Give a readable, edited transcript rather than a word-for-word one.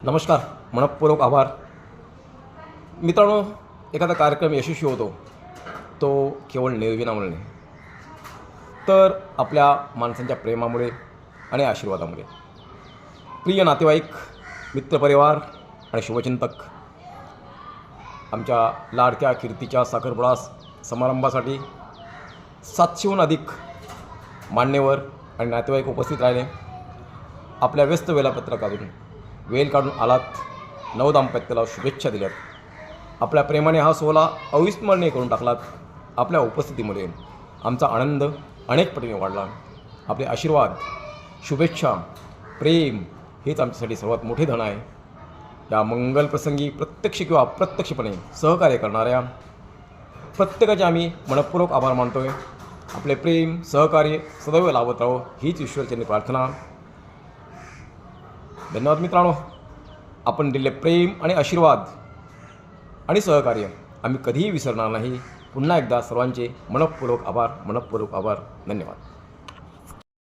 नमस्कार, मनपूर्वक आभार. मित्रांनो, एखादा कार्यक्रम यशस्वी होतो तो केवळ निर्विघ्नामुळे नाही, तर आपल्या माणसांच्या प्रेमामुळे आणि आशीर्वादामुळे. प्रिय नातेवाईक, मित्रपरिवार आणि शुभचिंतक, आमच्या लाडक्या कीर्तीच्या साखरपुडा समारंभासाठी 700हून अधिक मान्यवर आणि नातेवाईक उपस्थित राहिले. आपल्या व्यस्त वेळापत्रकातून वेळ काढून आलात, नवदाम्पत्याला शुभेच्छा दिल्यात, आपल्या प्रेमाने हा सोहळा अविस्मरणीय करून टाकलात. आपल्या उपस्थितीमुळे आमचा आनंद अनेक पटीने वाढला. आपले आशीर्वाद, शुभेच्छा, प्रेम हेच आमच्यासाठी सर्वात मोठे धन आहे. या मंगलप्रसंगी प्रत्यक्ष किंवा अप्रत्यक्षपणे सहकार्य करणाऱ्या प्रत्येकाचे आम्ही मनपूर्वक आभार मानतो आहे. आपले प्रेम, सहकार्य सदैव लाभत राहो हीच ईश्वरचरणी प्रार्थना. धन्यवाद मित्रांनो. आपण दिलेले प्रेम आणि आशीर्वाद आणि सहकार्य आम्ही कधीही विसरणार नाही. पुन्हा एकदा सर्वांचे मनपूर्वक आभार. धन्यवाद.